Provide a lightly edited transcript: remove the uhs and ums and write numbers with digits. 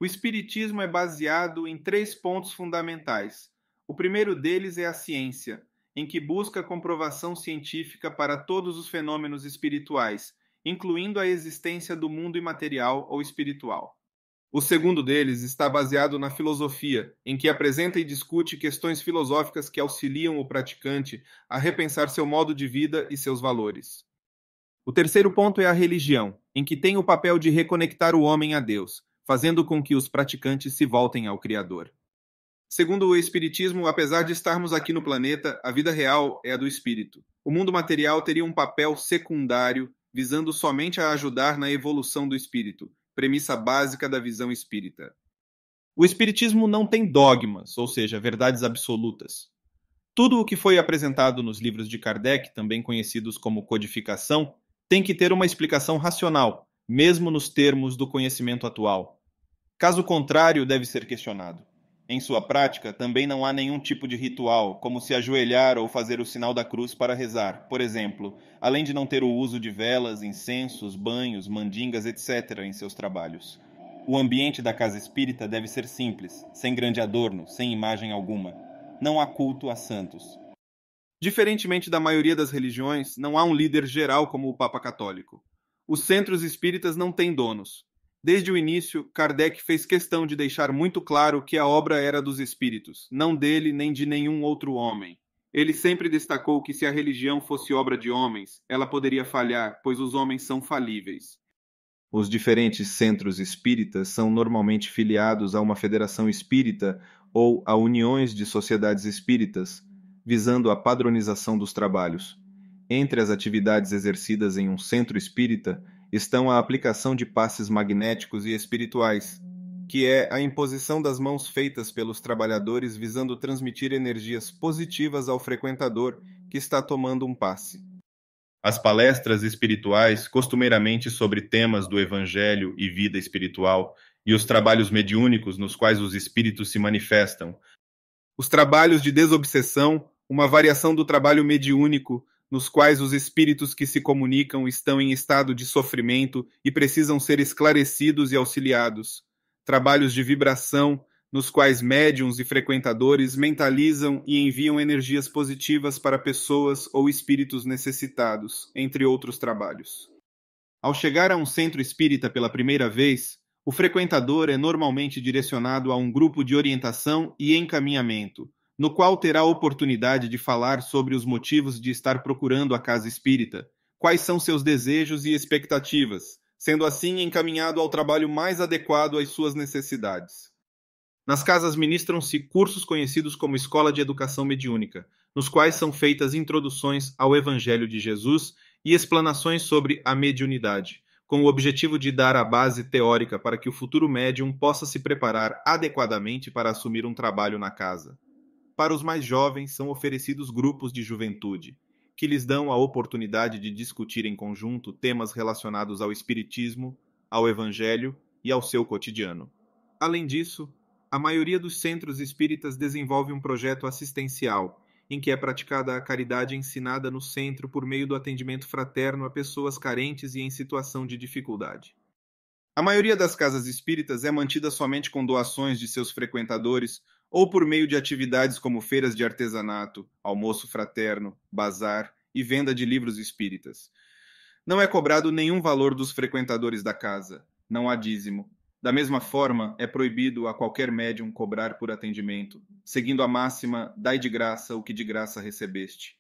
O Espiritismo é baseado em três pontos fundamentais. O primeiro deles é a ciência, em que busca comprovação científica para todos os fenômenos espirituais, incluindo a existência do mundo imaterial ou espiritual. O segundo deles está baseado na filosofia, em que apresenta e discute questões filosóficas que auxiliam o praticante a repensar seu modo de vida e seus valores. O terceiro ponto é a religião, em que tem o papel de reconectar o homem a Deus, fazendo com que os praticantes se voltem ao Criador. Segundo o Espiritismo, apesar de estarmos aqui no planeta, a vida real é a do espírito. O mundo material teria um papel secundário, visando somente a ajudar na evolução do espírito, premissa básica da visão espírita. O Espiritismo não tem dogmas, ou seja, verdades absolutas. Tudo o que foi apresentado nos livros de Kardec, também conhecidos como codificação, tem que ter uma explicação racional, mesmo nos termos do conhecimento atual. Caso contrário, deve ser questionado. Em sua prática, também não há nenhum tipo de ritual, como se ajoelhar ou fazer o sinal da cruz para rezar, por exemplo, além de não ter o uso de velas, incensos, banhos, mandingas, etc. em seus trabalhos. O ambiente da casa espírita deve ser simples, sem grande adorno, sem imagem alguma. Não há culto a santos. Diferentemente da maioria das religiões, não há um líder geral como o Papa Católico. Os centros espíritas não têm donos. Desde o início, Kardec fez questão de deixar muito claro que a obra era dos espíritos, não dele nem de nenhum outro homem. Ele sempre destacou que se a religião fosse obra de homens, ela poderia falhar, pois os homens são falíveis. Os diferentes centros espíritas são normalmente filiados a uma federação espírita ou a uniões de sociedades espíritas, visando a padronização dos trabalhos. Entre as atividades exercidas em um centro espírita estão a aplicação de passes magnéticos e espirituais, que é a imposição das mãos feitas pelos trabalhadores visando transmitir energias positivas ao frequentador que está tomando um passe. As palestras espirituais, costumeiramente sobre temas do Evangelho e vida espiritual, e os trabalhos mediúnicos nos quais os espíritos se manifestam. Os trabalhos de desobsessão, uma variação do trabalho mediúnico, nos quais os espíritos que se comunicam estão em estado de sofrimento e precisam ser esclarecidos e auxiliados. Trabalhos de vibração, nos quais médiuns e frequentadores mentalizam e enviam energias positivas para pessoas ou espíritos necessitados, entre outros trabalhos. Ao chegar a um centro espírita pela primeira vez, o frequentador é normalmente direcionado a um grupo de orientação e encaminhamento, no qual terá a oportunidade de falar sobre os motivos de estar procurando a casa espírita, quais são seus desejos e expectativas, sendo assim encaminhado ao trabalho mais adequado às suas necessidades. Nas casas ministram-se cursos conhecidos como Escola de Educação Mediúnica, nos quais são feitas introduções ao Evangelho de Jesus e explanações sobre a mediunidade, com o objetivo de dar a base teórica para que o futuro médium possa se preparar adequadamente para assumir um trabalho na casa. Para os mais jovens, são oferecidos grupos de juventude, que lhes dão a oportunidade de discutir em conjunto temas relacionados ao espiritismo, ao Evangelho e ao seu cotidiano. Além disso, a maioria dos centros espíritas desenvolve um projeto assistencial, em que é praticada a caridade ensinada no centro por meio do atendimento fraterno a pessoas carentes e em situação de dificuldade. A maioria das casas espíritas é mantida somente com doações de seus frequentadores ou por meio de atividades como feiras de artesanato, almoço fraterno, bazar e venda de livros espíritas. Não é cobrado nenhum valor dos frequentadores da casa, não há dízimo. Da mesma forma, é proibido a qualquer médium cobrar por atendimento, seguindo a máxima, dai de graça o que de graça recebeste.